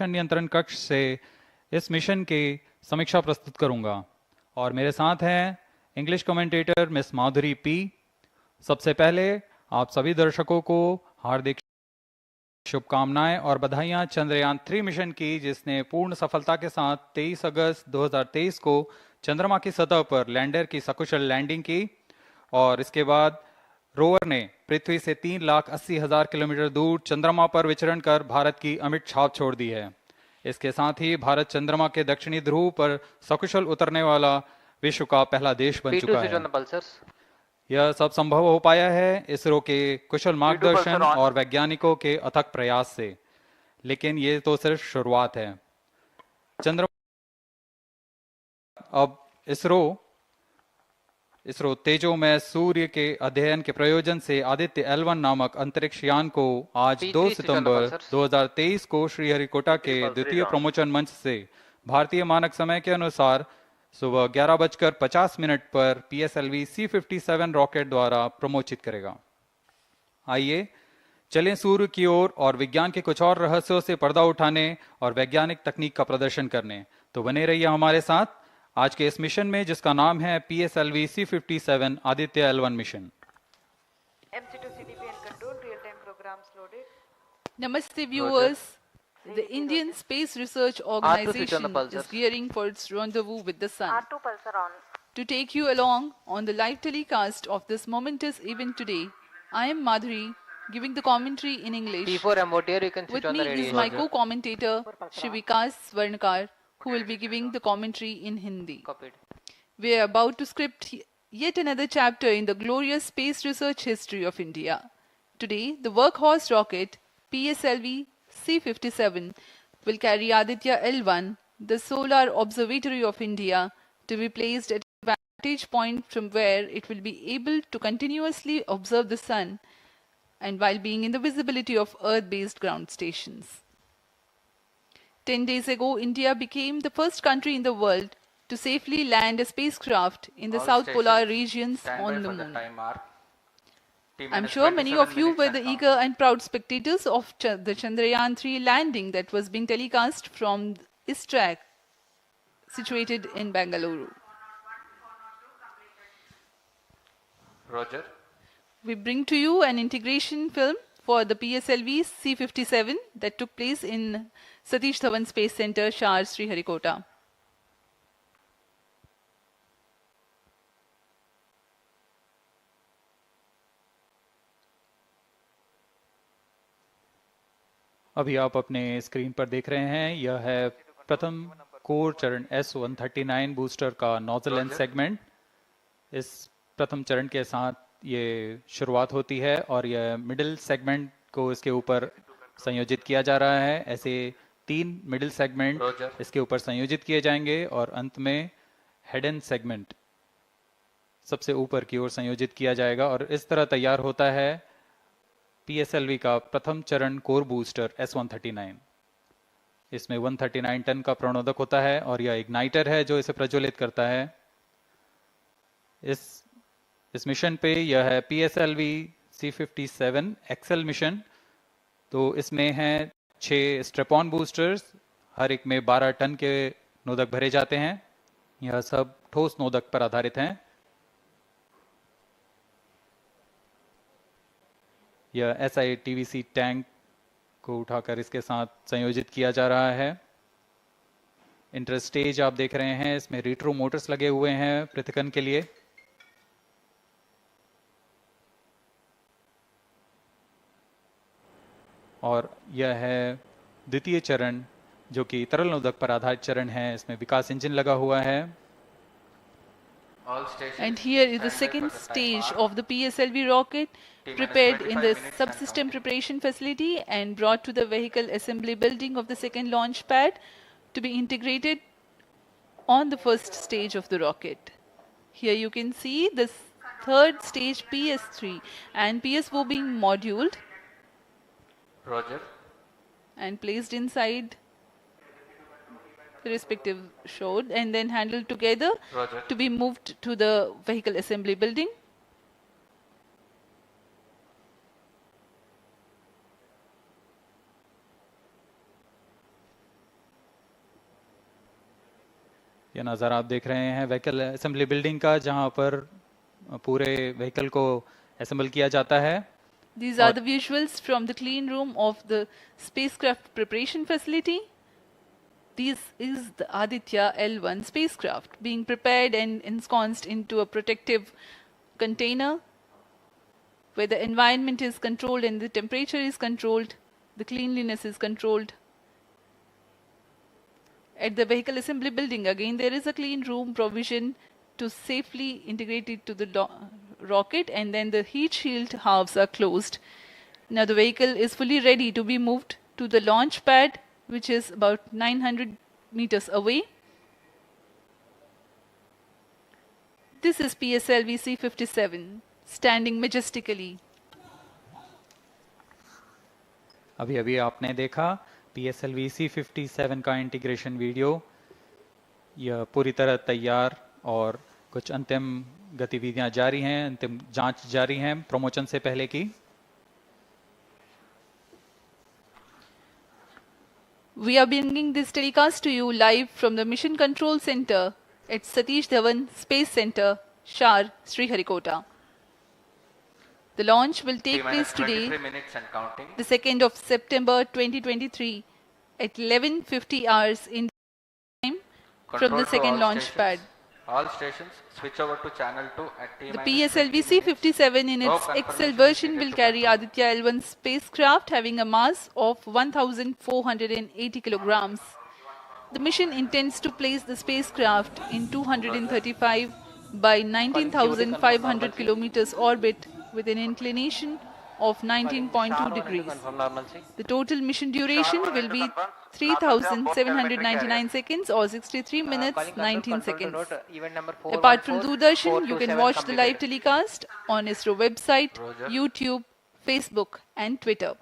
परीक्षण नियंत्रण कक्ष से इस मिशन की समीक्षा प्रस्तुत करूंगा और मेरे साथ हैं इंग्लिश कमेंटेटर मिस माधुरी पी। सबसे पहले आप सभी दर्शकों को हार्दिक शुभकामनाएं और बधाइयां चंद्रयान 3 मिशन की, जिसने पूर्ण सफलता के साथ 23 अगस्त 2023 को चंद्रमा की सतह पर लैंडर की सकुशल लैंडिंग की और इसके बाद रोवर ने पृथ्वी से 3,80,000 किलोमीटर दूर चंद्रमा पर विचरण कर भारत की अमिट छाप छोड़ दी है। इसके साथ ही भारत चंद्रमा के दक्षिणी ध्रुव पर सकुशल उतरने वाला विश्व का पहला देश बन चुका है। यह सब संभव हो पाया है इसरो के कुशल मार्गदर्शन और वैज्ञानिकों के अथक प्रयास से, लेकिन ये तो सिर्फ शुरुआत है। चंद्रमा अब इसरो तेजोमय सूर्य के अध्ययन के प्रयोजन से आदित्य-L1 नामक अंतरिक्ष यान को आज 2 सितंबर 2023 को श्रीहरिकोटा के द्वितीय प्रमोचन मंच से भारतीय मानक समय के अनुसार सुबह 11:50 पर PSLV-C57 रॉकेट द्वारा प्रमोचित करेगा। आइए चलें सूर्य की ओर और विज्ञान के कुछ और रहस्यों से पर्दा उठाने और वैज्ञानिक तकनीक का प्रदर्शन करने। तो बने रहिए हमारे साथ आज के इस मिशन में, जिसका नाम है PSLV-C57 आदित्य-L1 mission. Namaste viewers. The Indian Space Research Organization is gearing for its rendezvous with the Sun. To take you along on the live telecast of this momentous event today, I am Madhuri, giving the commentary in English. With me is my co-commentator, Vikas Swarnkar, who will be giving the commentary in Hindi. We are about to script yet another chapter in the glorious space research history of India. Today, the workhorse rocket PSLV-C57 will carry Aditya-L1, the solar observatory of India, to be placed at a vantage point from where it will be able to continuously observe the Sun and while being in the visibility of Earth-based ground stations. 10 days ago, India became the first country in the world to safely land a spacecraft in the South Polar regions on the Moon. I'm sure many of you were the eager and proud spectators of the Chandrayaan 3 landing that was being telecast from ISTRAC, situated in Bengaluru. Roger. We bring to you an integration film for the PSLV-C57 that took place in Satish Dhawan Space Center, SHAR, Sriharikota. अभी आप अपने screen पर देख रहे हैं, यह है प्रथम कोर चरण S139 बूस्टर का नोजल एंड सेगमेंट। इस प्रथम चरण के साथ ये शुरुआत होती है और यह मिडिल सेगमेंट को इसके ऊपर संयोजित किया जा रहा है। ऐसे 3 मिडिल सेगमेंट इसके ऊपर संयोजित किए जाएंगे और अंत में हेड एंड सेगमेंट सबसे ऊपर की ओर संयोजित किया जाएगा और इस तरह तैयार होता है PSLV का प्रथम चरण कोर बूस्टर S139। इसमें 139 टन का प्रणोदक होता है और यह इग्नाइटर है जो इसे प्रज्वलित करता है। इस मिशन पे यह है PSLV-C57 एक्सेल मिशन। तो इसमें है 6 स्ट्रेपॉन बूस्टर्स, हर एक में 12 टन के नोदक भरे जाते हैं। यह सब ठोस नोदक पर आधारित हैं। यह SITVC टैंक को उठाकर इसके साथ संयोजित किया जा रहा है। इंटरस्टेज आप देख रहे हैं, इसमें रिट्रो मोटर्स लगे हुए हैं पृथक्करण के लिए। और यह है द्वितीय चरण जो कि तरल नोदक पर आधारित चरण है। इसमें विकास इंजन लगा हुआ है। And here is the second stage of the PSLV rocket, prepared in the subsystem preparation facility and brought to the vehicle assembly building of the second launch pad to be integrated on the first stage of the rocket. Here you can see the third stage PS3 and PSO being moduled and placed inside the respective shroud and then handled together to be moved to the vehicle assembly building. ये नज़ारा आप देख रहे हैं vehicle assembly building का, जहां पर पूरे व्हीकल को असेंबल किया जाता है। These are the visuals from the clean room of the spacecraft preparation facility. This is the Aditya-L1 spacecraft being prepared and ensconced into a protective container where the environment is controlled and the temperature is controlled, the cleanliness is controlled. At the vehicle assembly building, again, there is a clean room provision to safely integrate it to the rocket, and then the heat shield halves are closed. Now the vehicle is fully ready to be moved to the launch pad, which is about 900 meters away. This is PSLV-C57 standing majestically. अभी अभी आपने देखा PSLV-C57 का integration video. यह पूरी तरह तैयार और कुछ अंतिम गतिविधियां जारी हैं, अंतिम जांच जारी हैं प्रमोशन से पहले की। We are bringing this telecast to you live from the Mission Control Center at Satish Dhawan Space Center, SHAR, Sriharikota. The launch will take place today, the 2nd of September 2023 at 11:50 hours in time from the second launch pad. All stations switch over to channel 2 at T-. The PSLV-C57 in its XL version will carry Aditya-L1 spacecraft having a mass of 1,480 kilograms. The mission intends to place the spacecraft in 235 by 19,500 kilometers orbit with an inclination of 19.2 degrees. The total mission duration will be 3,799 seconds or 63 minutes 19 seconds. Apart from Doordarshan, you can watch the live telecast on ISRO website, YouTube, Facebook and Twitter.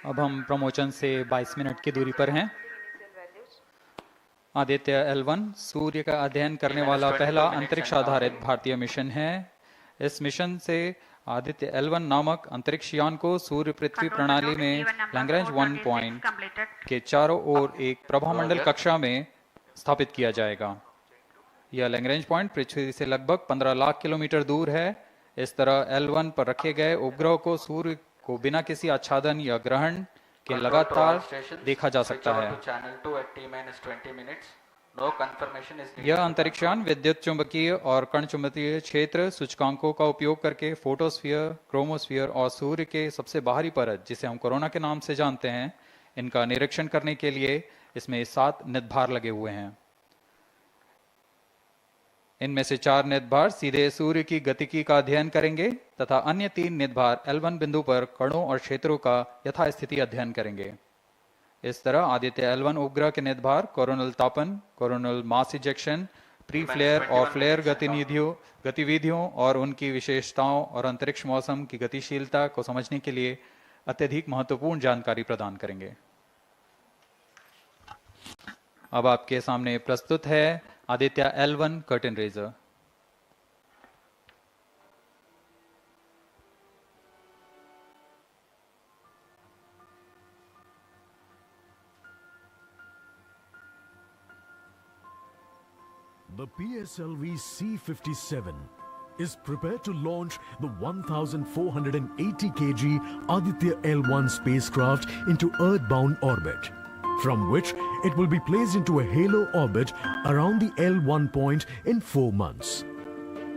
अब हम promotion से 22 minute की दूरी पर हैं। Aditya L1 सूर्य का अध्ययन करने वाला पहला अंतरिक्ष आधारित भारतीय मिशन है। इस मिशन से आदित्य L1 नामक अंतरिक्ष यान को सूर्य पृथ्वी प्रणाली में लैग्रेंज 1 पॉइंट के चारों ओर एक प्रभामंडल कक्षा में स्थापित किया जाएगा। यह लैग्रेंज पॉइंट पृथ्वी से लगभग 15 लाख किलोमीटर दूर है। इस तरह L1 पर रखे गए उपग्रह को सूर्य को बिना किसी आच्छादन या ग्रहण के लगातार देखा जा सकता है। यह अंतरिक्ष यान विद्युत चुंबकीय और कण चुंबकीय क्षेत्र सूचकांकों का उपयोग करके फोटोस्फीयर, क्रोमोस्फीयर और सूर्य के सबसे बाहरी परत, जिसे हम कोरोना के नाम से जानते हैं, इनका निरीक्षण करने के लिए इसमें 7 निदभार लगे हुए हैं। इनमें से 4 निदभार सीधे सूर्य की गतिकी का अध्ययन करेंगे तथा अन्य 3 निदभार L1 बिंदु पर कणों और क्षेत्रों का यथास्थिति अध्ययन करेंगे। इस तरह आदित्य L1 उपग्रह के निदभार कोरोनल तापन, coronal mass ejection, pre flare और फ्लेयर गतिविधियों और उनकी विशेषताओं और अंतरिक्ष मौसम की गतिशीलता को समझने के लिए अत्यधिक महत्वपूर्ण जानकारी प्रदान करेंगे। अब आपके सामने प्रस्तुत है Aditya L1 curtain raiser. The PSLV-C57 is prepared to launch the 1,480 kg Aditya-L1 spacecraft into Earth-bound orbit, from which it will be placed into a halo orbit around the L1 point in 4 months.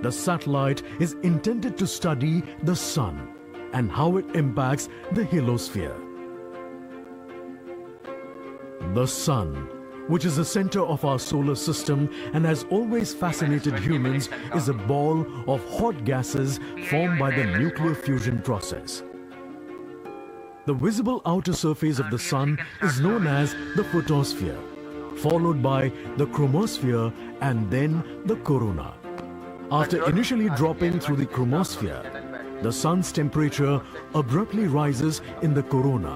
The satellite is intended to study the Sun and how it impacts the halosphere. The Sun, which is the center of our solar system and has always fascinated humans, is a ball of hot gases formed by the nuclear fusion process. The visible outer surface of the Sun is known as the photosphere, followed by the chromosphere and then the corona. After initially dropping through the chromosphere, the Sun's temperature abruptly rises in the corona,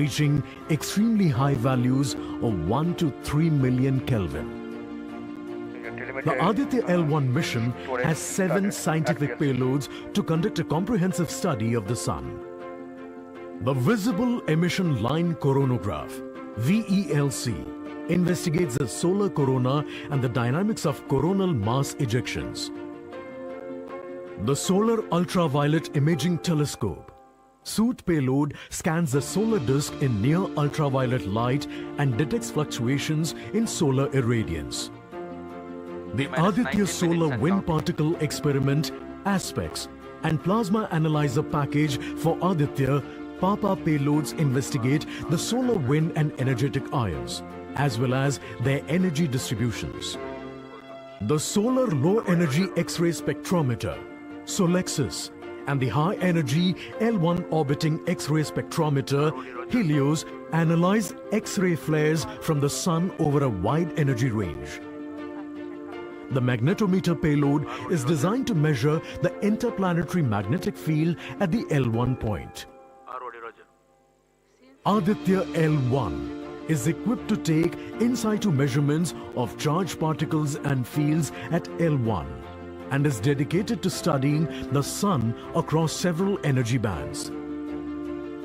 reaching extremely high values of 1 to 3 million Kelvin. The Aditya-L1 mission has 7 scientific payloads to conduct a comprehensive study of the Sun. The Visible Emission Line Coronagraph, VELC, investigates the solar corona and the dynamics of coronal mass ejections. The Solar Ultraviolet Imaging Telescope, SOOT payload, scans the solar disk in near ultraviolet light and detects fluctuations in solar irradiance. The Aditya Solar Wind Particle Experiment, Aspects, and Plasma Analyzer Package for Aditya Papa payloads investigate the solar wind and energetic ions, as well as their energy distributions. The Solar Low Energy X-ray Spectrometer, Solexis, and the High Energy L1 Orbiting X-ray Spectrometer, Helios, analyze X-ray flares from the Sun over a wide energy range. The magnetometer payload is designed to measure the interplanetary magnetic field at the L1 point. Aditya-L1 is equipped to take in situ measurements of charged particles and fields at L1 and is dedicated to studying the Sun across several energy bands.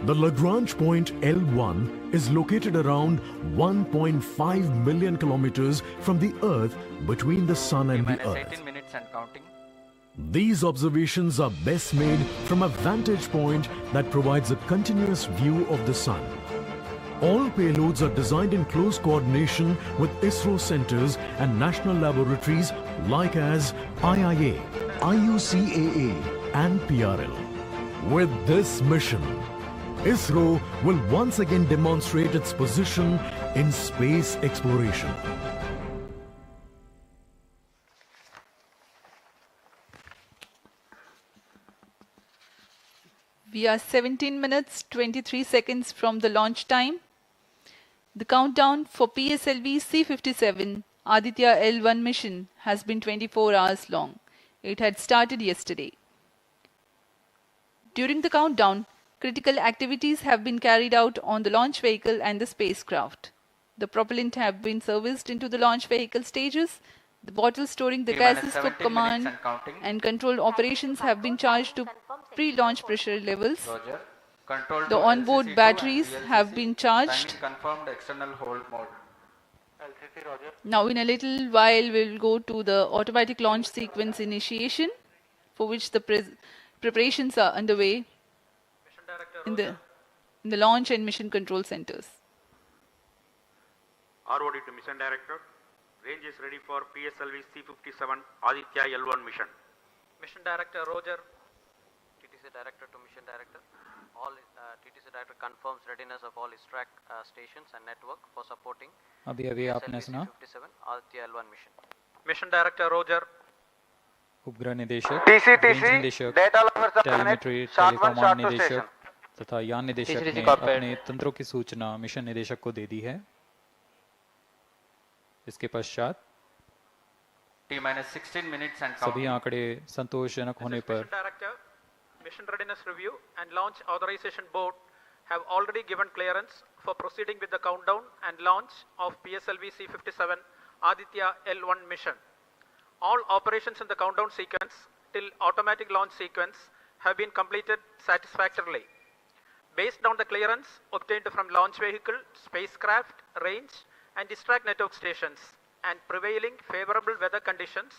The Lagrange point L1 is located around 1.5 million kilometers from the Earth between the Sun and the Earth. 18 minutes and counting. These observations are best made from a vantage point that provides a continuous view of the Sun. All payloads are designed in close coordination with ISRO centers and national laboratories like as IIA, IUCAA and PRL. With this mission, ISRO will once again demonstrate its position in space exploration. We are 17 minutes 23 seconds from the launch time. The countdown for PSLV-C57 Aditya-L1 mission has been 24 hours long. It had started yesterday. During the countdown, critical activities have been carried out on the launch vehicle and the spacecraft. The propellant have been serviced into the launch vehicle stages. The bottles storing the gases for command and control operations have been charged to pre-launch pressure levels. The onboard batteries have been charged. Confirmed external hold mode. Now in a little while we will go to the automatic launch sequence initiation, for which the preparations are underway in the launch and mission control centers. ROD to Mission Director. Range is ready for PSLV-C57 Aditya-L1 mission. Mission Director Roger. TTC Director to Mission Director. All TTC Director confirms readiness of all track stations and network for supporting अभी आपने सुना PSLV-C57 Aditya-L1 mission. Mission Director Roger. उपग्रह निदेशक, TCTC, range निदेशक, data lovers of planet, telemetry, SHAR 1, टेलीकॉमांड SHAR 2 निदेशक station. तथा यान निदेशक TCTC ने corporate. अपने तंत्रों की सूचना मिशन निदेशक को दे दी है। इसके पश्चात T-minus 16 minutes and सभी counting. आंकड़े संतोषजनक होने पर Mission Director, Mission Readiness Review and Launch Authorization Board have already given clearance for proceeding with the countdown and launch of PSLV-C57 Aditya-L1 mission. All operations in the countdown sequence till automatic launch sequence have been completed satisfactorily. Based on the clearance obtained from launch vehicle, spacecraft, range and distract network stations and prevailing favorable weather conditions,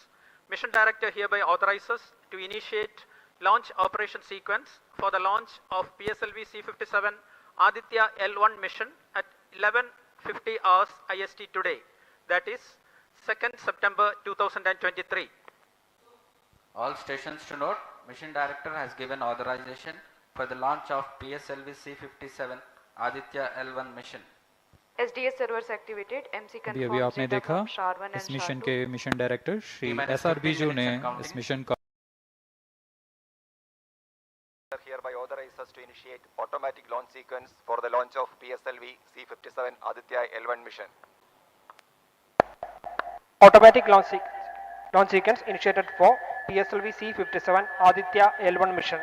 Mission Director hereby authorizes to initiate launch operation sequence for the launch of PSLV-C57 Aditya-L1 mission at 11:50 hours IST today, that is 2nd September 2023. All stations to note, Mission Director has given authorization for the launch of PSLV-C57 Aditya-L1 mission. SDS servers activated. MC अभी confirmed आपने data देखा from SHAR 1 इस and mission SHAR 2. के mission director Shri T-minus SR 15 Biju ने minutes and counting. इस mission का Hereby authorizes to initiate automatic launch sequence for the launch of PSLV-C57 Aditya-L1 mission. Automatic launch sequence initiated for PSLV-C57 Aditya-L1 mission.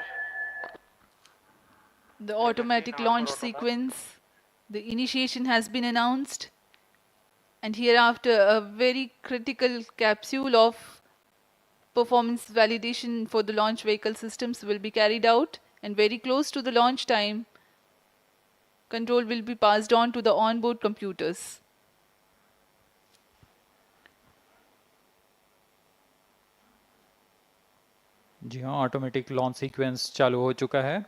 The automatic launch sequence, the initiation has been announced, and hereafter a very critical capsule of performance validation for the launch vehicle systems will be carried out, and very close to the launch time control will be passed on to the onboard computers. जी हाँ, automatic launch sequence चालू हो चुका है।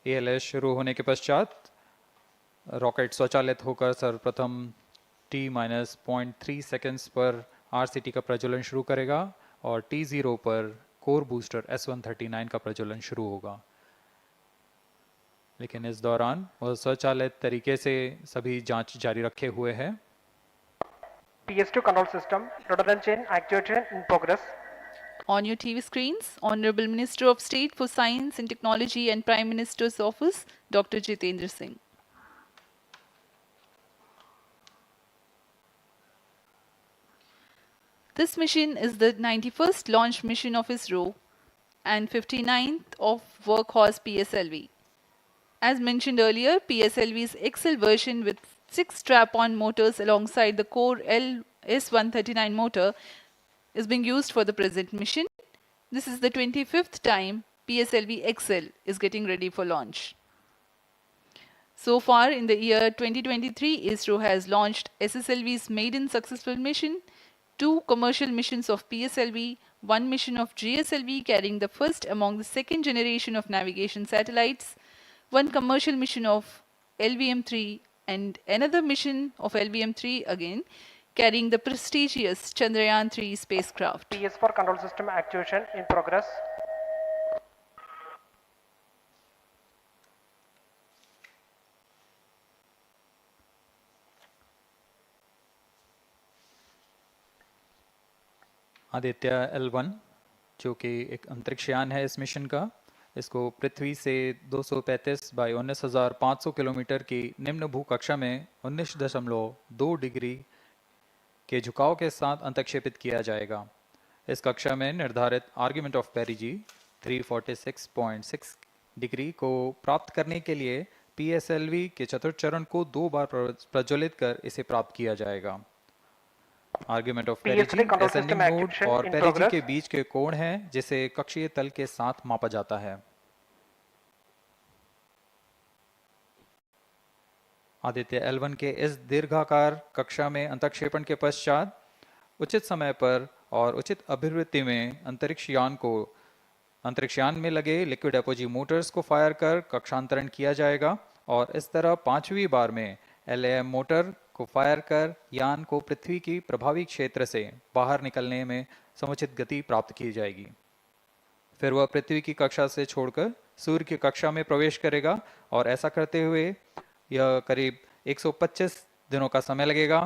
ALS शुरू होने के पश्चात rocket स्वचालित होकर सर्वप्रथम T-0.3 सेकेंड्स पर RCT का प्रज्वलन शुरू करेगा और T0 पर कोर बूस्टर S139 का प्रज्वलन शुरू होगा। लेकिन इस दौरान वह स्वचालित तरीके से सभी जांच जारी रखे हुए है। PS2 control system, rhododendron chain actuation in progress. On your TV screens, Honorable Minister of State for Science and Technology and Prime Minister's Office, Dr. Jitendra Singh. This mission is the 91st launch mission of ISRO and 59th of Workhorse PSLV. As mentioned earlier, PSLV's XL version with 6 strap-on motors alongside the core S139 motor is being used for the present mission. This is the 25th time PSLV XL is getting ready for launch. So far in the year 2023, ISRO has launched SSLV's maiden successful mission, 2 commercial missions of PSLV, 1 mission of GSLV carrying the first among the second generation of navigation satellites, 1 commercial mission of LVM-3 and another mission of LVM-3 again, carrying the prestigious Chandrayaan-3 spacecraft. PS4 control system activation in progress. आदित्य-L1 जो कि एक अंतरिक्षयान है इस mission का, इसको पृथ्वी से 235 by 19,500 kilometre की निम्न भूकक्षा में 19.2 डिग्री के झुकाव के साथ अंतक्षेपित किया जाएगा। इस कक्षा में निर्धारित आर्ग्यूमेंट ऑफ पेरिजी 346.6 डिग्री को प्राप्त करने के लिए PSLV के चतुर्थ चरण को 2 बार प्रज्वलित कर इसे प्राप्त किया जाएगा। आर्ग्यूमेंट ऑफ पेरिजी असेंडिंग मोड और पेरिजी के बीच के कोण है जिसे कक्षीय तल के साथ मापा जाता है। आदित्य-L1 के इस दीर्घाकार कक्षा में अंतक्षेपण के पश्चात उचित समय पर और उचित अभिवृत्ति में अंतरिक्षयान में लगे लिक्विड एपोजी मोटर्स को फायर कर कक्षांतरण किया जाएगा और इस तरह 5वीं बार में LAM मोटर को फायर कर यान को पृथ्वी की प्रभावी क्षेत्र से बाहर निकलने में समुचित गति प्राप्त की जाएगी। फिर वह पृथ्वी की कक्षा से छोड़कर सूर्य की कक्षा में प्रवेश करेगा और ऐसा करते हुए यह करीब 125 दिनों का समय लगेगा।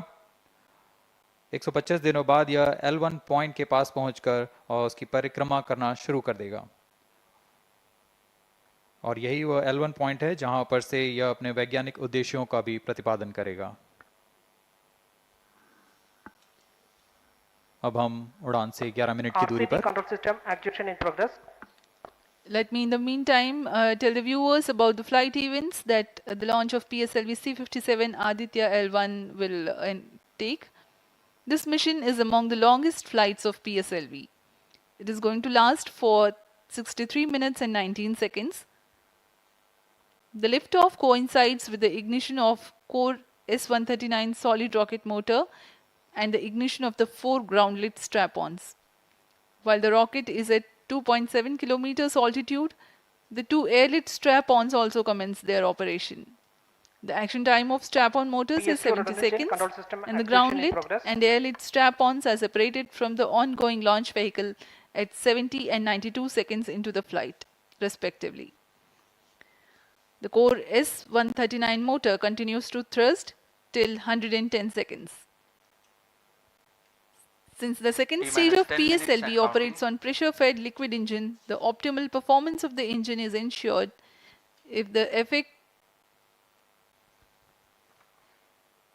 125 दिनों बाद यह L1 पॉइंट के पास पहुंचकर और उसकी परिक्रमा करना शुरू कर देगा और यही वह L1 पॉइंट है जहां पर से यह अपने वैज्ञानिक उद्देश्यों का भी प्रतिपादन करेगा। अब हम उड़ान से 11 मिनट की दूरी पर control system activation in progress. Let me in the meantime tell the viewers about the flight events that the launch of PSLV-C57 Aditya-L1 will take. This mission is among the longest flights of PSLV. It is going to last for 63 minutes and 19 seconds. The liftoff coincides with the ignition of core S139 solid rocket motor and the ignition of the 4 ground-lit strap-ons. While the rocket is at 2.7 kilometers altitude, the 2 air-lit strap-ons also commence their operation. The action time of strap-on motors is 70 seconds and the ground-lit and air-lit strap-ons are separated from the ongoing launch vehicle at 70 and 92 seconds into the flight, respectively. The core S139 motor continues to thrust till 110 seconds. Since the second stage of PSLV operates on pressure-fed liquid engine, the optimal performance of the engine is ensured if the effect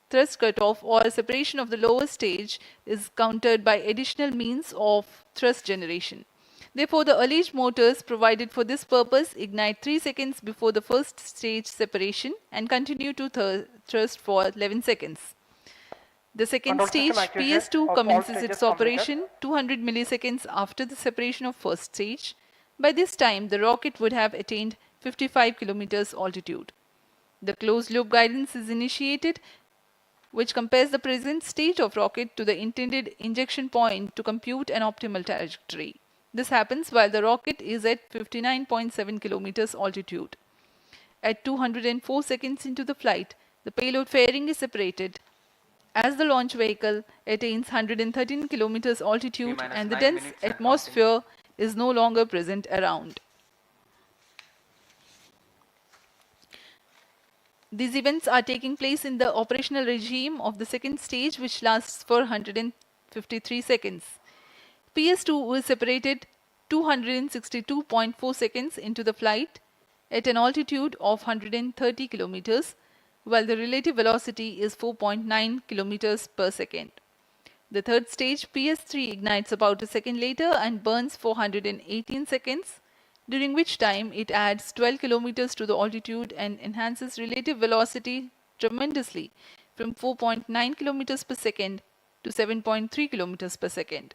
thrust cutoff or separation of the lower stage is countered by additional means of thrust generation. Therefore, the alleged motors provided for this purpose ignite 3 seconds before the first stage separation and continue to thrust for 11 seconds. The second stage, PS2, commences its operation 200 milliseconds after the separation of first stage. By this time, the rocket would have attained 55 kilometers altitude. The closed loop guidance is initiated, which compares the present state of rocket to the intended injection point to compute an optimal trajectory. This happens while the rocket is at 59.7 kilometers altitude. At 204 seconds into the flight, the payload fairing is separated as the launch vehicle attains 113 kilometers altitude and the dense atmosphere is no longer present around. These events are taking place in the operational regime of the second stage, which lasts for 153 seconds. PS2 is separated 262.4 seconds into the flight at an altitude of 130 kilometers, while the relative velocity is 4.9 kilometers per second. The third stage, PS3, ignites about a second later and burns for 118 seconds, during which time it adds 12 kilometers to the altitude and enhances relative velocity tremendously from 4.9 kilometers per second to 7.3 kilometers per second.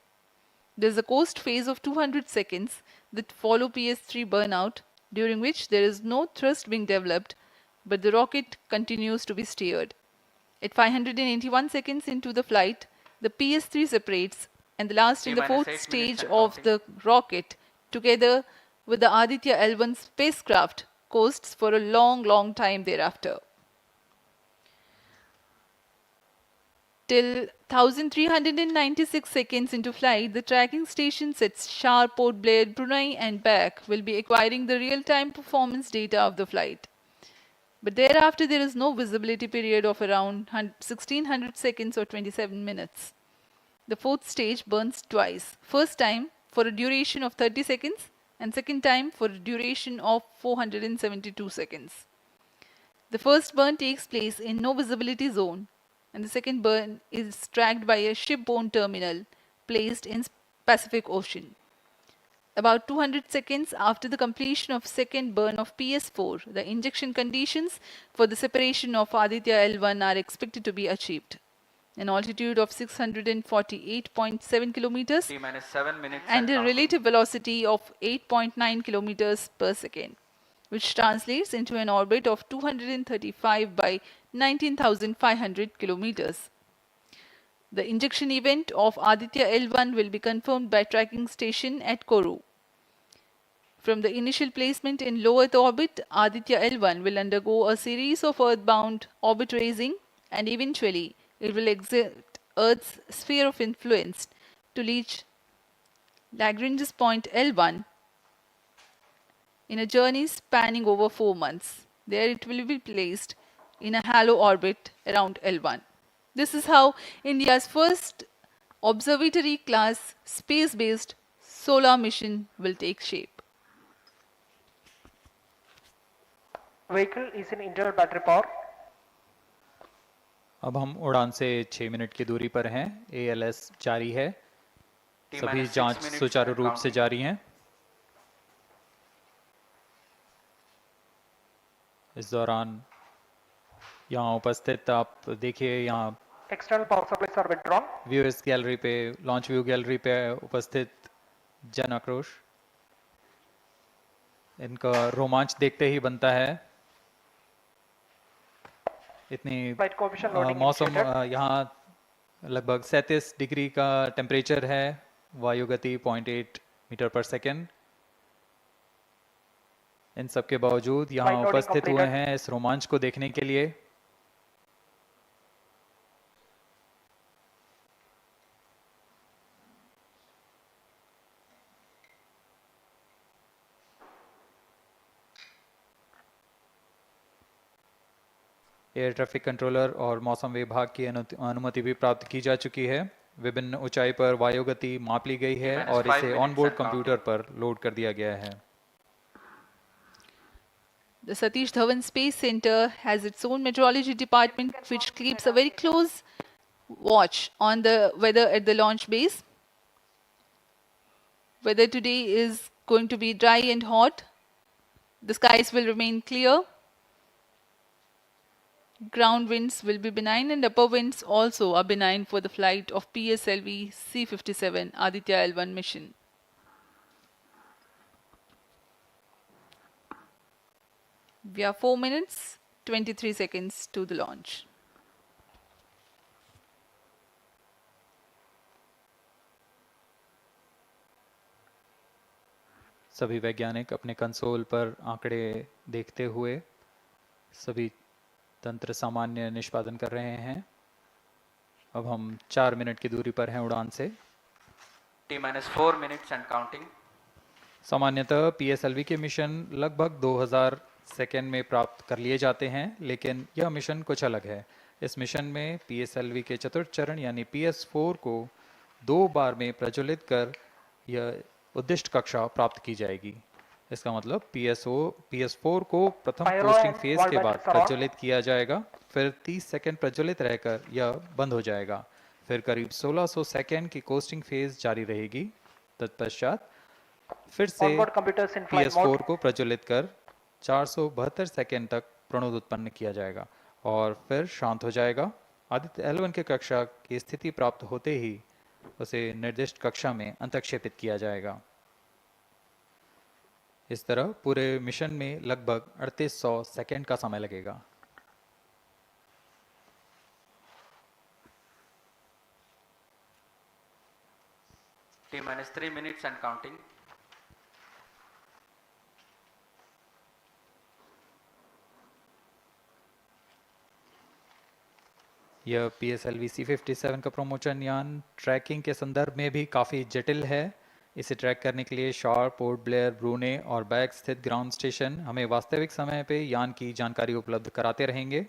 There is a coast phase of 200 seconds that follow PS3 burnout, during which there is no thrust being developed, but the rocket continues to be steered. At 581 seconds into the flight, the PS3 separates, and the last and the fourth stage of the rocket, together with the Aditya-L1 spacecraft, coasts for a long time thereafter. Till 1396 seconds into flight, the tracking stations at SHAR, Port Blair, Brunei and back will be acquiring the real-time performance data of the flight. But thereafter there is no visibility period of around 1600 seconds or 27 minutes. The fourth stage burns twice. First time for a duration of 30 seconds and second time for a duration of 472 seconds. The first burn takes place in no visibility zone, and the second burn is tracked by a shipborne terminal placed in Pacific Ocean. About 200 seconds after the completion of second burn of PS4, the injection conditions for the separation of Aditya-L1 are expected to be achieved. An altitude of 648.7 kilometers and a relative velocity of 8.9 kilometers per second, which translates into an orbit of 235 by 19,500 kilometers. The injection event of Aditya-L1 will be confirmed by tracking station at Kourou. From the initial placement in low Earth orbit, Aditya-L1 will undergo a series of earthbound orbit raising, and eventually it will exit Earth's sphere of influence to reach Lagrange's point L1 in a journey spanning over 4 months. There it will be placed in a halo orbit around L1. This is how India's first observatory class space-based solar mission will take shape. Vehicle is in internal battery power. अब हम उड़ान से 6 minute की दूरी पर हैं। ALS जारी है, सभी जांच सुचारू रूप से जारी हैं। इस दौरान यहाँ उपस्थित आप देखिए, यहाँ External power supplies are withdrawn. Viewers gallery पे, लॉन्च व्यू गैलरी पे उपस्थित जन आक्रोश, इनका रोमांच देखते ही बनता है। इतनी मौसम, यहाँ लगभग 37 डिग्री का टेम्परेचर है, वायु गति 0.8 मीटर पर सेकेंड। इन सब के बावजूद यहाँ उपस्थित हुए हैं इस रोमांच को देखने के लिए। एयर ट्रैफिक कंट्रोलर और मौसम विभाग की अनुमति भी प्राप्त की जा चुकी है। विभिन्न ऊंचाई पर वायु गति माप ली गई है और इसे ऑनबोर्ड कंप्यूटर पर लोड कर दिया गया है। The Satish Dhawan Space Center has its own meteorology department which keeps a very close watch on the weather at the launch base. Weather today is going to be dry and hot. The skies will remain clear. Ground winds will be benign and upper winds also are benign for the flight of PSLV-C57 Aditya-L1 mission. We are 4 minutes 23 seconds to the launch. सभी वैज्ञानिक अपने console पर आंकड़े देखते हुए सभी तंत्र सामान्य निष्पादन कर रहे हैं। अब हम 4 मिनट की दूरी पर हैं उड़ान से। T-4 minutes and counting. सामान्यतः PSLV के मिशन लगभग 2000 सेकेंड में प्राप्त कर लिए जाते हैं, लेकिन यह मिशन कुछ अलग है। इस मिशन में PSLV के चतुर्थ चरण यानी PS4 को 2 बार में प्रज्वलित कर यह उद्दिष्ट कक्षा प्राप्त की जाएगी। इसका मतलब PS4 को प्रथम कोस्टिंग फेज के बाद प्रज्वलित किया जाएगा, फिर 30 सेकेंड प्रज्वलित रहकर यह बंद हो जाएगा, फिर करीब 1600 सेकेंड की कोस्टिंग फेज जारी रहेगी। तत्पश्चात फिर से PS4 को प्रज्वलित कर 472 सेकेंड तक प्रणोद उत्पन्न किया जाएगा और फिर शांत हो जाएगा। आदित्य-L1 के कक्षा की स्थिति प्राप्त होते ही उसे निर्दिष्ट कक्षा में अंतक्षेपित किया जाएगा। इस तरह पूरे मिशन में लगभग 3800 सेकेंड का समय लगेगा। T-3 minutes and counting. यह PSLV-C57 का प्रमोशन यान ट्रैकिंग के संदर्भ में भी काफ़ी जटिल है। इसे ट्रैक करने के लिए शार, पोर्ट ब्लेयर, ब्रूने और बैग स्थित ग्राउंड स्टेशन हमें वास्तविक समय पे यान की जानकारी उपलब्ध कराते रहेंगे।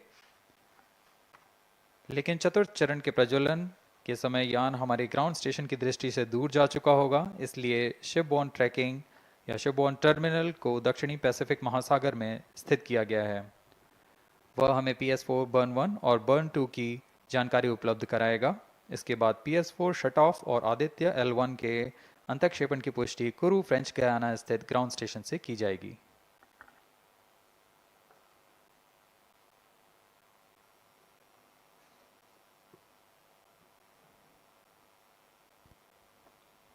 लेकिन चतुर्थ चरण के प्रज्वलन के समय यान हमारे ग्राउंड स्टेशन की दृष्टि से दूर जा चुका होगा, इसलिए शिपबोर्न ट्रैकिंग या शिपबोर्न टर्मिनल को दक्षिणी पैसिफिक महासागर में स्थित किया गया है। वह हमें PS4 बर्न 1 और बर्न 2 की जानकारी उपलब्ध कराएगा। इसके बाद PS4 शट ऑफ और आदित्य-L1 के अंतक्षेपण की पुष्टि कुरु फ्रेंच गयाना स्थित ग्राउंड स्टेशन से की जाएगी।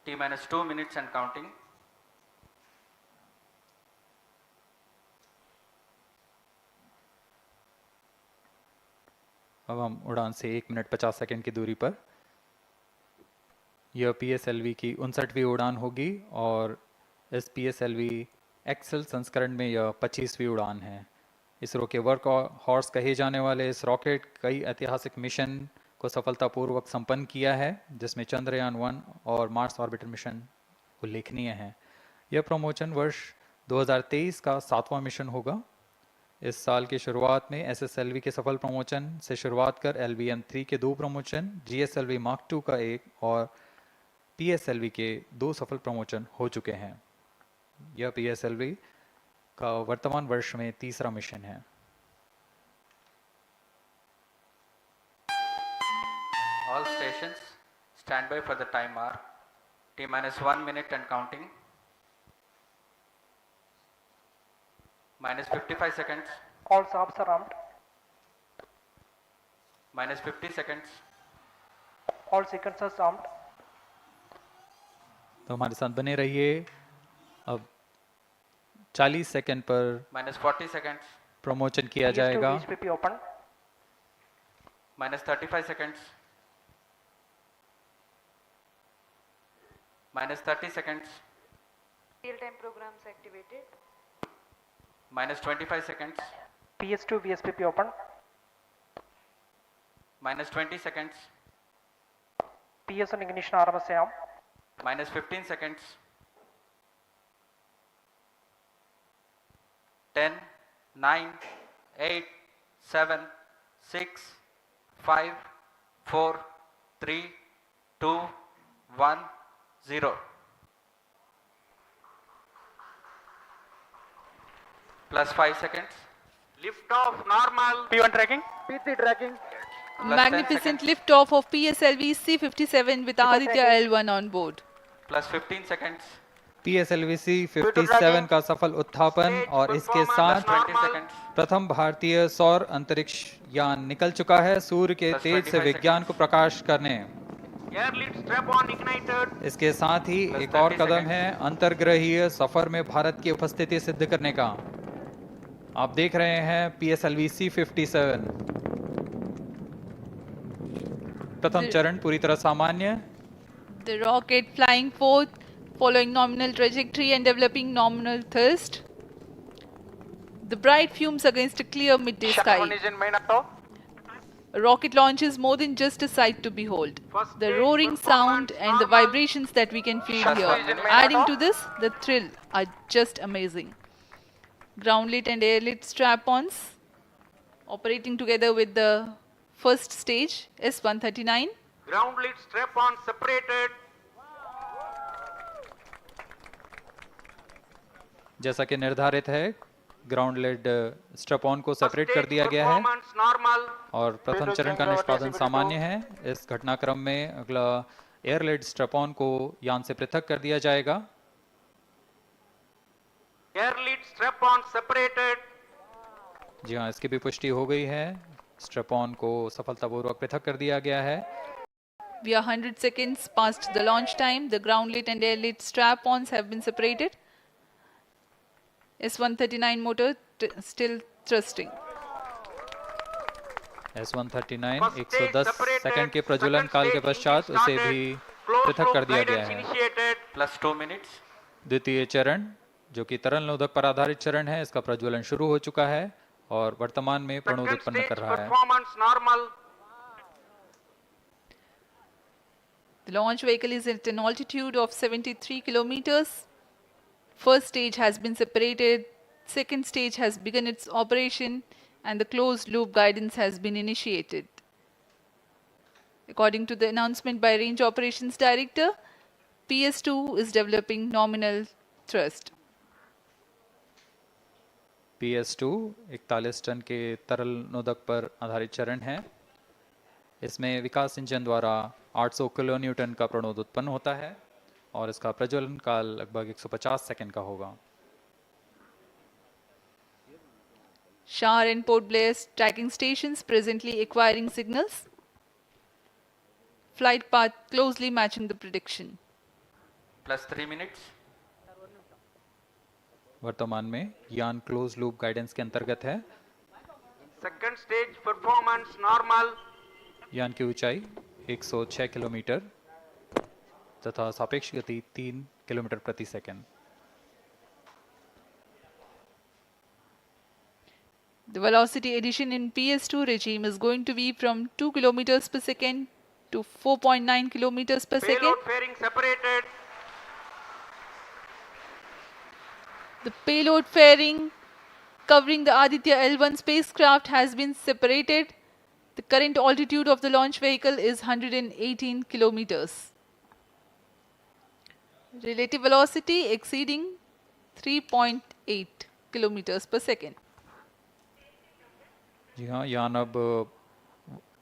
T-2 minutes and counting. अब हम उड़ान से 1 मिनट 50 सेकेंड की दूरी पर। यह PSLV की 59वीं उड़ान होगी और इस PSLV एक्सेल संस्करण में यह 25वीं उड़ान है। इसरो के वर्क हॉर्स कहे जाने वाले इस रॉकेट कई ऐतिहासिक मिशन को सफलतापूर्वक संपन्न किया है, जिसमें चंद्रयान 1 और मार्स ऑर्बिटर मिशन उल्लेखनीय हैं। यह प्रमोशन वर्ष 2023 का 7वां मिशन होगा। इस साल की शुरुआत में SSLV के सफल प्रमोशन से शुरुआत कर LVM-3 के 2 प्रमोशन, GSLV Mark II का 1 और PSLV के 2 सफल प्रमोशन हो चुके हैं। यह PSLV का वर्तमान वर्ष में 3रा मिशन है। All stations stand by for the time hour. T-1 minute and counting. -55 seconds. All subs are armed. -50 seconds. All sequencers armed. तो हमारे साथ बने रहिए। अब 40 सेकेंड पर -40 seconds. प्रमोशन किया जाएगा। VSPP open. -35 seconds. -30 seconds. Real-time programs activated. -25 seconds. PS2 VSPP open. -20 seconds. PS1 ignition RMS arm. -15 seconds. 10, 9, 8, 7, 6, 5, 4, 3, 2, 1, 0. +5 seconds. Lift off normal. P1 tracking. PT tracking. Magnificent liftoff of PSLV-C57 with Aditya-L1 on board. +15 seconds. PSLV-C57 का सफल उत्थापन और इसके साथ +20 seconds. प्रथम भारतीय सौर अंतरिक्ष यान निकल चुका है सूर्य के तेज से विज्ञान को प्रकाश करने। Air lead strap on ignited. इसके साथ ही एक और कदम है अंतर्ग्रहीय सफर में भारत की उपस्थिति सिद्ध करने का। आप देख रहे हैं PSLV-C57 प्रथम चरण पूरी तरह सामान्य। The rocket flying forth, following nominal trajectory and developing nominal thrust. The bright fumes against a clear midday sky. A rocket launch is more than just a sight to behold. The roaring sound and the vibrations that we can feel here, adding to this, the thrill, are just amazing. Ground-lit and air-lit strap-ons operating together with the first stage, S139. Ground-lit strap-on separated. जैसा कि निर्धारित है, ground lead strap on को separate कर दिया गया है और प्रथम चरण का निष्पादन सामान्य है। इस घटनाक्रम में अगला एयर लेड स्ट्रैप ऑन को यान से पृथक कर दिया जाएगा। Air lit strap on separated. जी हाँ, इसकी भी पुष्टि हो गई है। स्ट्रैप ऑन को सफलतापूर्वक पृथक कर दिया गया है। We are 100 seconds past the launch time. The ground lit and air lit strap ons have been separated. S139 motor still thrusting. S139 110 second के प्रज्वलन काल के पश्चात उसे भी पृथक कर दिया गया है। +2 minutes। द्वितीय चरण जो कि तरल नोदक पर आधारित चरण है, इसका प्रज्वलन शुरू हो चुका है और वर्तमान में प्रणोद उत्पन्न कर रहा है। The launch vehicle is at an altitude of 73 kilometers. First stage has been separated, second stage has begun its operation, and the closed loop guidance has been initiated. According to the announcement by Range Operations Director, PS2 is developing nominal thrust. PS2 41 ton के तरल नोदक पर आधारित चरण है। इसमें विकास engine द्वारा 800 kilo Newton का प्रणोद उत्पन्न होता है और इसका प्रज्वलन काल लगभग 150 सेकंड का होगा। SHAR and Port Blair tracking stations presently acquiring signals. Flight path closely matching the prediction. +3 minutes। वर्तमान में यान क्लोज लूप गाइडेंस के अंतर्गत है। Second stage performance normal. यान की ऊंचाई 106 किलोमीटर तथा सापेक्ष गति 3 किलोमीटर प्रति second. The velocity addition in PS2 regime is going to be from 2 kilometers per second to 4.9 kilometers per second. Payload fairing separated. The payload fairing covering the Aditya-L1 spacecraft has been separated. The current altitude of the launch vehicle is 118 kilometers. Relative velocity exceeding 3.8 kilometers per second. जी हाँ, यान अब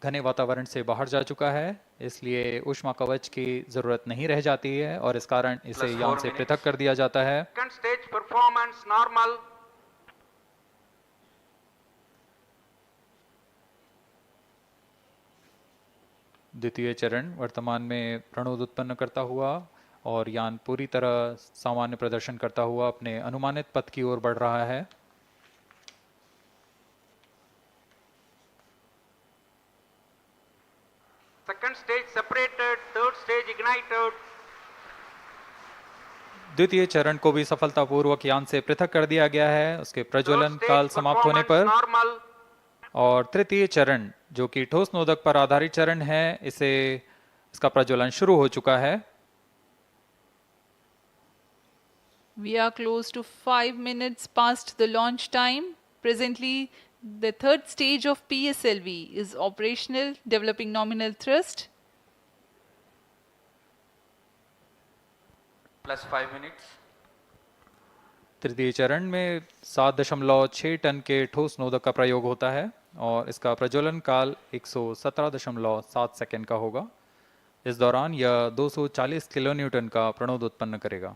घने वातावरण से बाहर जा चुका है, इसलिए ऊष्मा कवच की जरूरत नहीं रह जाती है और इस कारण इसे यान से पृथक कर दिया जाता है। Second stage performance normal. द्वितीय चरण वर्तमान में प्रणोद उत्पन्न करता हुआ और यान पूरी तरह सामान्य प्रदर्शन करता हुआ अपने अनुमानित पथ की ओर बढ़ रहा है। Second stage separated, third stage ignited. द्वितीय चरण को भी सफलतापूर्वक यान से पृथक कर दिया गया है उसके प्रज्वलन काल समाप्त होने पर। और तृतीय चरण जो कि ठोस नोदक पर आधारित चरण है, इसका प्रज्वलन शुरू हो चुका है। We are close to 5 minutes past the launch time. Presently, the third stage of PSLV is operational, developing nominal thrust. +5 minutes। तृतीय चरण में 7.6 टन के ठोस नोदक का प्रयोग होता है और इसका प्रज्वलन काल 117.7 सेकंड का होगा। इस दौरान यह 240 किलो न्यूटन का प्रणोद उत्पन्न करेगा।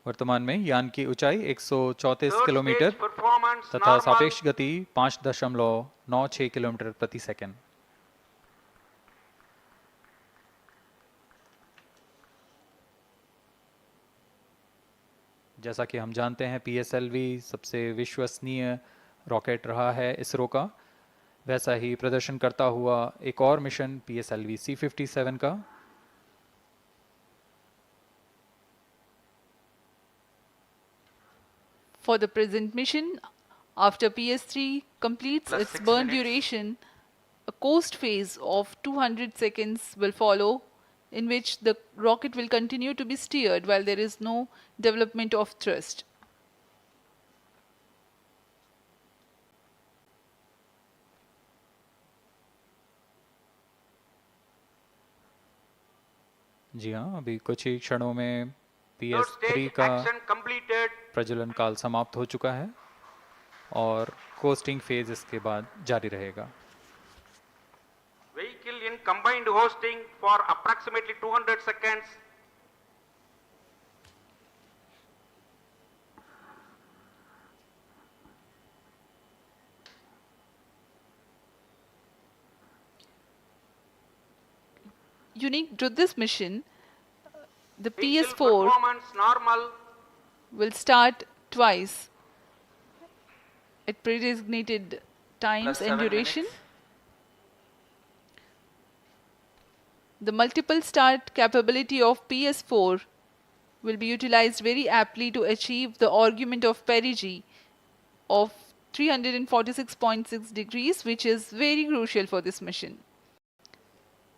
वर्तमान में यान की ऊंचाई 134 किलोमीटर तथा सापेक्ष गति 5.96 किलोमीटर प्रति सेकंड। जैसा कि हम जानते हैं PSLV सबसे विश्वसनीय रॉकेट रहा है इसरो का, वैसा ही प्रदर्शन करता हुआ एक और मिशन PSLV-C57 का। For the present mission, after PS3 completes Plus its 6 burn minutes. duration, a coast phase of 200 seconds will follow, in which the rocket will continue to be steered while there is no development of thrust. जी हाँ, अभी कुछ ही क्षणों में Third PS3 stage का action completed. प्रज्वलन काल समाप्त हो चुका है और कोस्टिंग फेज इसके बाद जारी रहेगा। Vehicle in combined hosting for approximately 200 seconds. Unique to this mission, the Vehicle PS4 performance normal. will start twice at pre-designated times Plus and 7 duration. minutes. The multiple start capability of PS4 will be utilized very aptly to achieve the argument of perigee of 346.6 degrees, which is very crucial for this mission.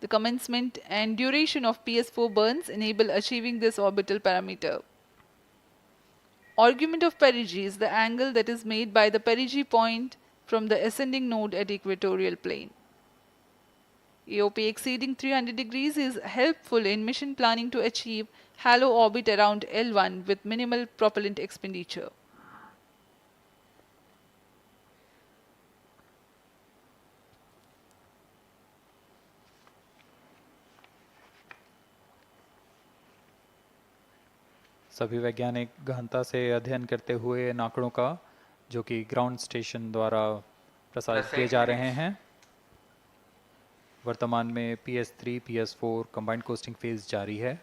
The commencement and duration of PS4 burns enable achieving this orbital parameter. Argument of perigee is the angle that is made by the perigee point from the ascending node at equatorial plane. AOP exceeding 300 degrees is helpful in mission planning to achieve halo orbit around L1 with minimal propellant expenditure. सभी वैज्ञानिक गहनता से अध्ययन करते हुए इन आंकड़ों का, जो कि ग्राउंड स्टेशन द्वारा प्रसारित किए जा रहे हैं। वर्तमान में PS3 PS4 combined costing phase जारी है।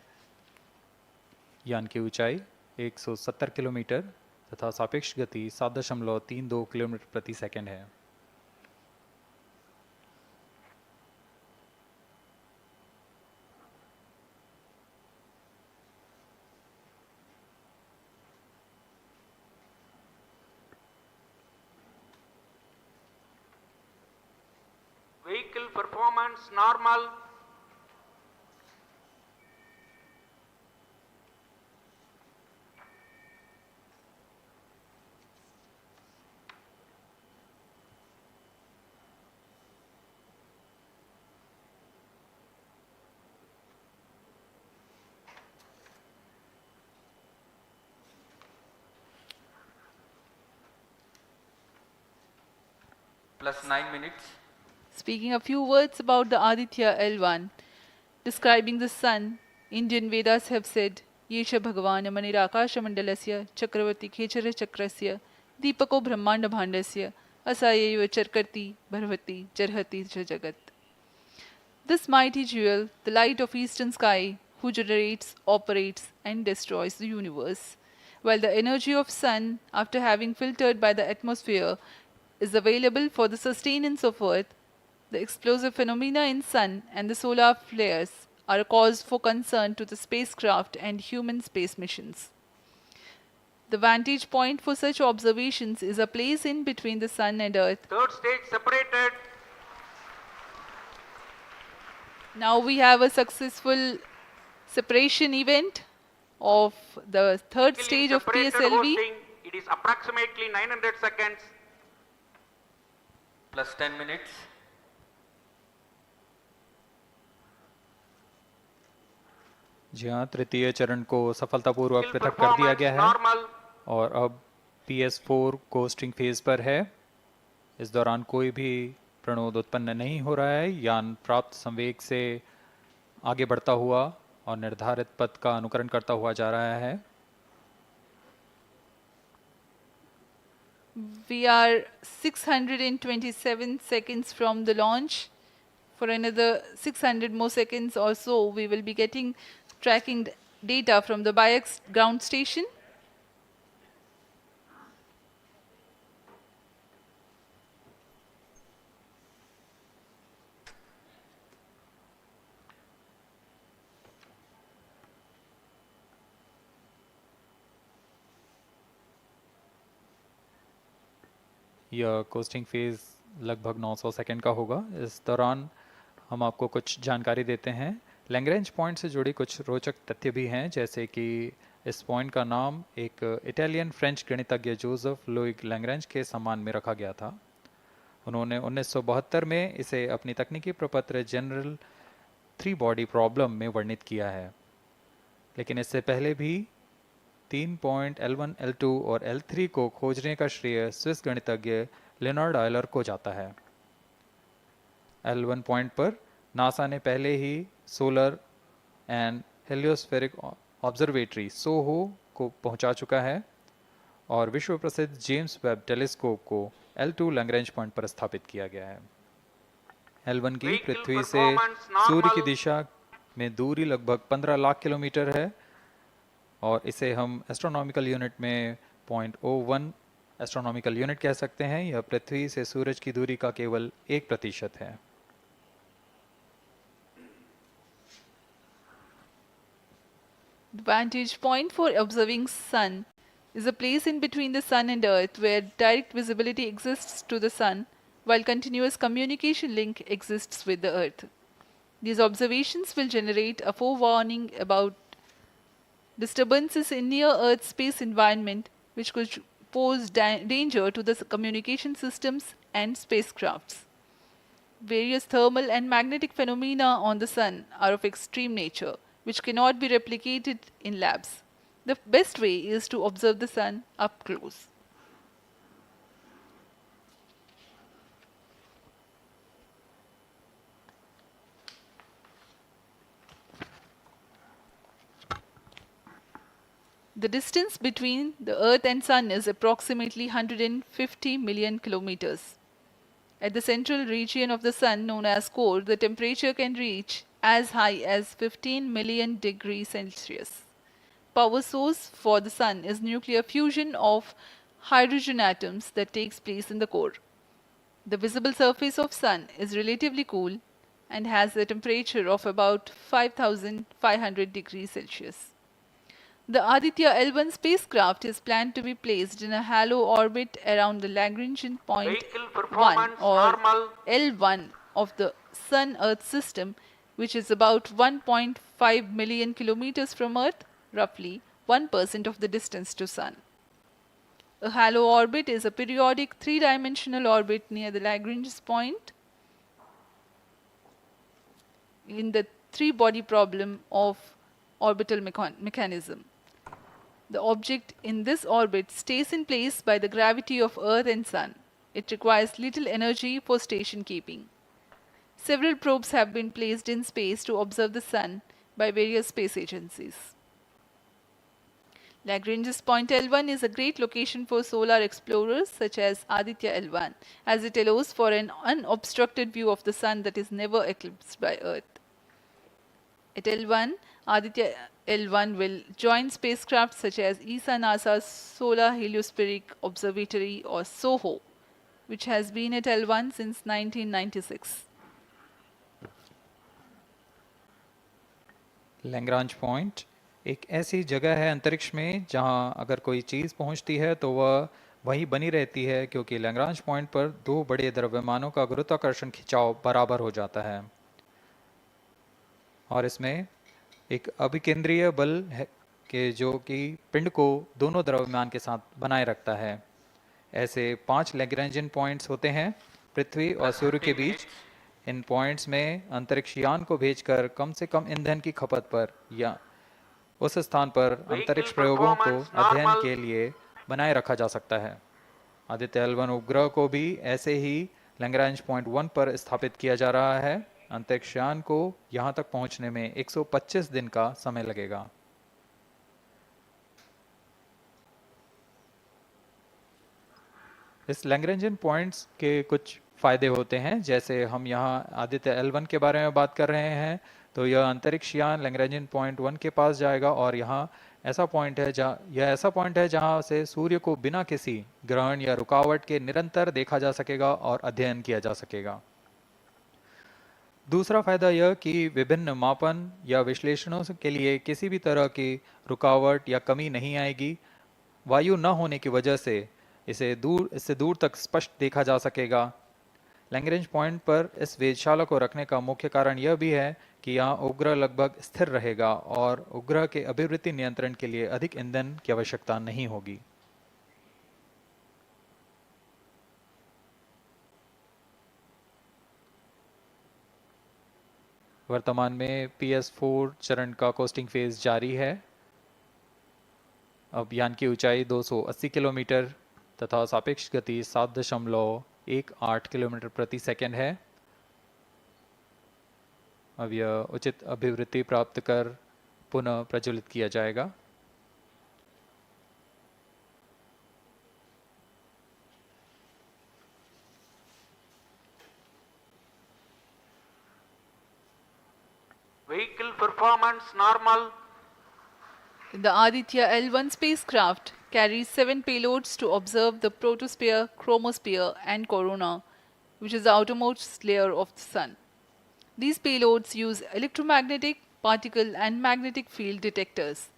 यान की ऊंचाई 170 किलोमीटर तथा सापेक्ष गति 7.32 किलोमीटर प्रति सेकंड है। Vehicle performance normal. Plus 9 minutes. Speaking a few words about the Aditya-L1, describing the sun, Indian Vedas have said, Yesha Bhagavan Manirakasha Mandalasya Chakravati Khechara Chakrasya Deepako Brahmanda Bhandasya Asayeva Charkarti Bharvati Jarhati Jagat. This mighty jewel, the light of eastern sky, who generates, operates and destroys the universe, while the energy of sun, after having filtered by the atmosphere, is available for the sustenance of earth, the explosive phenomena in sun and the solar flares are a cause for concern to the spacecraft and human space missions. The vantage point for such observations is a place in between the sun and earth. Third stage separated. Now we have a successful separation event of the third Vehicle stage in of separated PSLV. hosting. It is approximately 900 seconds. Plus 10 minutes. जी हाँ, तृतीय चरण को सफलतापूर्वक Vehicle पृथक कर दिया performance गया है normal. और अब PS4 कोस्टिंग फेज पर है। इस दौरान कोई भी प्रणोद उत्पन्न नहीं हो रहा है। यान प्राप्त संवेग से आगे बढ़ता हुआ और निर्धारित पथ का अनुकरण करता हुआ जा रहा है। We are 627 seconds from the launch. For another 600 more seconds or so, we will be getting tracking data from the BIAX ground station. यह कोस्टिंग फेज लगभग 900 सेकंड का होगा। इस दौरान हम आपको कुछ जानकारी देते हैं। लैग्रेंज पॉइंट से जुड़ी कुछ रोचक तथ्य भी हैं, जैसे कि इस पॉइंट का नाम एक इटालियन फ्रेंच गणितज्ञ जोसेफ लुइग लैग्रेंज के सम्मान में रखा गया था। उन्होंने 1972 में इसे अपनी तकनीकी प्रपत्र जनरल 3 बॉडी प्रॉब्लम में वर्णित किया है, लेकिन इससे पहले भी 3 पॉइंट L1, L2 और L3 को खोजने का श्रेय स्विस गणितज्ञ लियोनार्ड आयलर को जाता है। L1 पॉइंट पर नासा ने पहले ही सोलर एंड हेलियोस्फेरिक ऑब्जर्वेटरी सोहो को पहुंचा चुका है और विश्व प्रसिद्ध जेम्स वेब टेलीस्कोप को L2 लैग्रेंज पॉइंट पर स्थापित किया गया है। L1 की पृथ्वी से सूर्य की दिशा में दूरी लगभग 15 लाख किलोमीटर है और इसे हम एस्ट्रोनॉमिकल यूनिट में 0.01 एस्ट्रोनॉमिकल यूनिट कह सकते हैं। यह पृथ्वी से सूरज की दूरी का केवल 1% है। The vantage point for observing sun is a place in between the sun and earth where direct visibility exists to the sun while continuous communication link exists with the earth. These observations will generate a forewarning about disturbances in near earth space environment which could pose danger to the communication systems and spacecrafts. Various thermal and magnetic phenomena on the sun are of extreme nature, which cannot be replicated in labs. The best way is to observe the sun up close. The distance between the Earth and Sun is approximately 150 million kilometers. At the central region of the Sun, known as core, the temperature can reach as high as 15 million degrees Celsius. Power source for the Sun is nuclear fusion of hydrogen atoms that takes place in the core. The visible surface of Sun is relatively cool and has a temperature of about 5,500 degrees Celsius. The Aditya-L1 spacecraft is planned to be placed in a halo orbit around the Lagrangian point 1 or L1 of the Sun-Earth system, which is about 1.5 million kilometers from Earth, roughly 1% of the distance to Sun. A halo orbit is a periodic 3-dimensional orbit near the Lagrange point in the 3-body problem of orbital mechanism. The object in this orbit stays in place by the gravity of Earth and Sun. It requires little energy for station keeping. Several probes have been placed in space to observe the Sun by various space agencies. Lagrange's point L1 is a great location for solar explorers such as Aditya-L1, as it allows for an unobstructed view of the Sun that is never eclipsed by Earth. At L1, Aditya-L1 will join spacecraft such as ESA-NASA's Solar Heliospheric Observatory or SOHO, which has been at L1 since 1996. Lagrange point एक ऐसी जगह है अंतरिक्ष में जहां अगर कोई चीज़ पहुंचती है तो वह वहीं बनी रहती है, क्योंकि लैग्रांज पॉइंट पर 2 बड़े द्रव्यमानों का गुरुत्वाकर्षण खिंचाव बराबर हो जाता है और इसमें एक अभिकेंद्रीय बल है कि जो कि पिंड को दोनों द्रव्यमान के साथ बनाए रखता है। ऐसे 5 लैग्रेंजियन पॉइंट्स होते हैं पृथ्वी और सूर्य के बीच। इन पॉइंट्स में अंतरिक्ष यान को भेजकर कम से कम ईंधन की खपत पर या उस स्थान पर अंतरिक्ष प्रयोगों को अध्ययन के लिए बनाए रखा जा सकता है। आदित्य-L1 उपग्रह को भी ऐसे ही लैग्रांज पॉइंट 1 पर स्थापित किया जा रहा है। अंतरिक्ष यान को यहां तक पहुंचने में 125 दिन का समय लगेगा। इस लैग्रेंजियन पॉइंट्स के कुछ फायदे होते हैं, जैसे हम यहाँ आदित्य-L1 के बारे में बात कर रहे हैं तो यह अंतरिक्ष यान लैग्रेंजियन पॉइंट 1 के पास जाएगा और यह ऐसा पॉइंट है जहां से सूर्य को बिना किसी ग्रहण या रुकावट के निरंतर देखा जा सकेगा और अध्ययन किया जा सकेगा। दूसरा फायदा यह कि विभिन्न मापन या विश्लेषणों के लिए किसी भी तरह की रुकावट या कमी नहीं आएगी। वायु न होने की वजह से लैग्रेंजियन पॉइंट 1 पर इससे दूर तक स्पष्ट देखा जा सकेगा। लैग्रेंज पॉइंट पर इस वेधशाला को रखने का मुख्य कारण यह भी है कि यहाँ उपग्रह लगभग स्थिर रहेगा और उपग्रह के अभिवृत्ति नियंत्रण के लिए अधिक ईंधन की आवश्यकता नहीं होगी। वर्तमान में PS4 चरण का कोस्टिंग फेज जारी है। अब यान की ऊंचाई 280 किलोमीटर तथा सापेक्ष गति 7.18 किलोमीटर प्रति सेकंड है। अब यह उचित अभिवृत्ति प्राप्त कर पुनः प्रज्वलित किया जाएगा। Vehicle performance normal. The Aditya-L1 spacecraft carries 7 payloads to observe the protosphere, chromosphere and corona, which is the outermost layer of the Sun. These payloads use electromagnetic, particle and magnetic field detectors.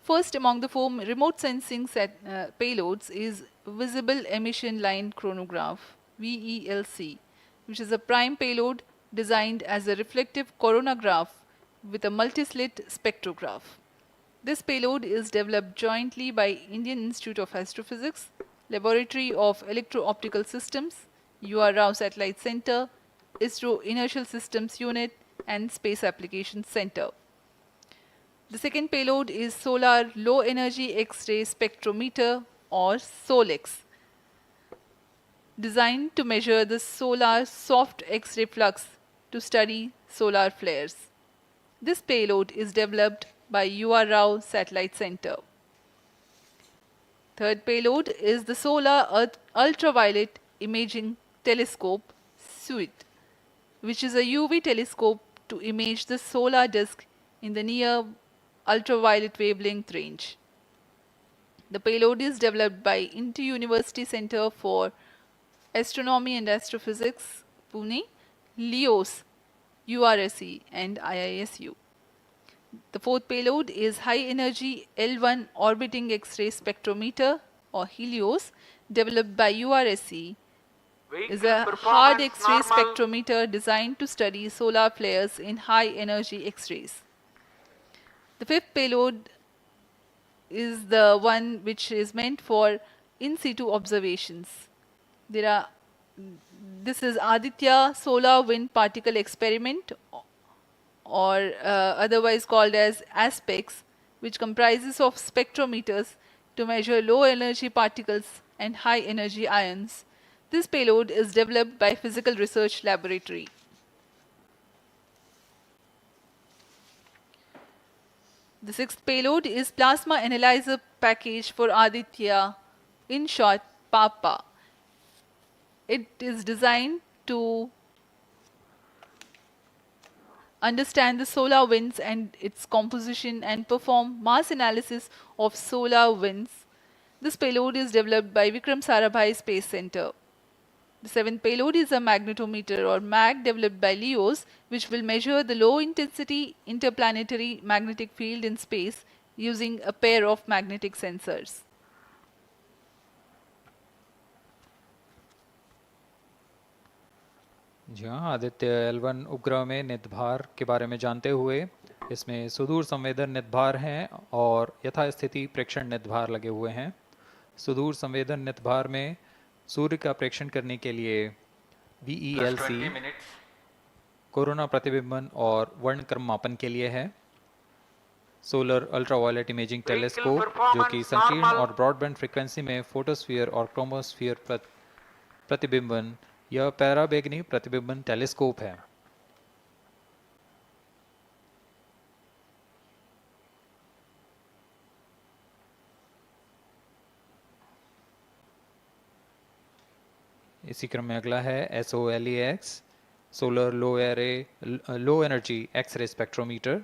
First among the 4 remote sensing payloads is Visible Emission Line Chronograph (VELC), which is a prime payload designed as a reflective coronagraph with a multislit spectrograph. This payload is developed jointly by Indian Institute of Astrophysics, Laboratory of Electro-Optical Systems, UR Rao Satellite Center, ISRO Inertial Systems Unit and Space Applications Center. The second payload is Solar Low Energy X-ray Spectrometer or SOLEX, designed to measure the solar soft X-ray flux to study solar flares. This payload is developed by UR Rao Satellite Center. Third payload is the Solar Ultraviolet Imaging Telescope Suite, which is a UV telescope to image the solar disk in the near ultraviolet wavelength range. The payload is developed by Inter-University Center for Astronomy and Astrophysics, Pune, LEOS, URSE and IISU. The fourth payload is High Energy L1 Orbiting X-ray Spectrometer or HELIOS, developed by URSE. Is a hard X-ray spectrometer designed to study solar flares in high energy X-rays. The fifth payload is the one which is meant for in situ observations. This is Aditya Solar Wind Particle Experiment, or otherwise called as ASPEX, which comprises of spectrometers to measure low energy particles and high energy ions. This payload is developed by Physical Research Laboratory. The sixth payload is Plasma Analyzer Package for Aditya, in short PAPA. It is designed to understand the solar winds and its composition and perform mass analysis of solar winds. This payload is developed by Vikram Sarabhai Space Center. The seventh payload is a magnetometer or MAG developed by LEOS, which will measure the low intensity interplanetary magnetic field in space using a pair of magnetic sensors. जी हाँ, Aditya L1 उपग्रह में नितभार के बारे में जानते हुए इसमें सुदूर संवेदन नितभार हैं और यथास्थिति प्रेक्षण नितभार लगे हुए हैं। सुदूर संवेदन नितभार में सूर्य का प्रेक्षण करने के लिए VELC कोरोना प्रतिबिंबन और वर्णक्रम मापन के लिए है। सोलर अल्ट्रावायलेट इमेजिंग टेलीस्कोप, जो कि संकीर्ण और ब्रॉडबैंड फ्रीक्वेंसी में फोटोस्फीयर और क्रोमोस्फीयर प्रतिबिंबन, यह पैराबैंगनी प्रतिबिंबन टेलीस्कोप है। इसी क्रम में अगला है SOLEX, solar low energy x ray spectrometer,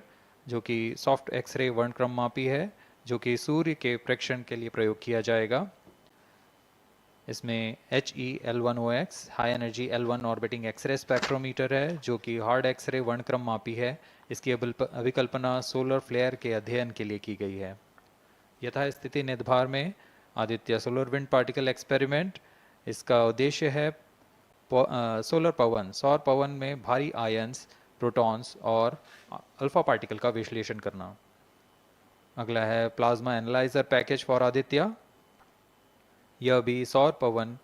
जो कि सॉफ्ट एक्सरे वर्णक्रम मापी है, जो कि सूर्य के प्रेक्षण के लिए प्रयोग किया जाएगा। इसमें HEL1OX high energy L1 orbiting x ray spectrometer है, जो कि हार्ड एक्सरे वर्णक्रम मापी है। इसकी अभिकल्पना सोलर फ्लेयर के अध्ययन के लिए की गई है। यथास्थिति नितभार में Aditya solar wind particle experiment, इसका उद्देश्य है सोलर पवन, सौर पवन में भारी आयंस, प्रोटॉन्स और अल्फा पार्टिकल का विश्लेषण करना। अगला है plasma analyser package for Aditya. यह भी सौर पवन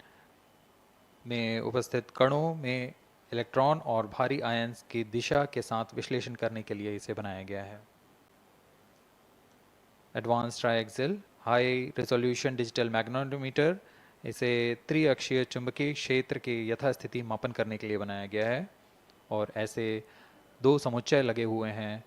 में उपस्थित कणों में इलेक्ट्रॉन और भारी आयंस की दिशा के साथ विश्लेषण करने के लिए इसे बनाया गया है। Advance triaxial high resolution digital magnetometer, इसे त्रिअक्षीय चुंबकीय क्षेत्र के यथास्थिति मापन करने के लिए बनाया गया है और ऐसे 2 समुच्चय लगे हुए हैं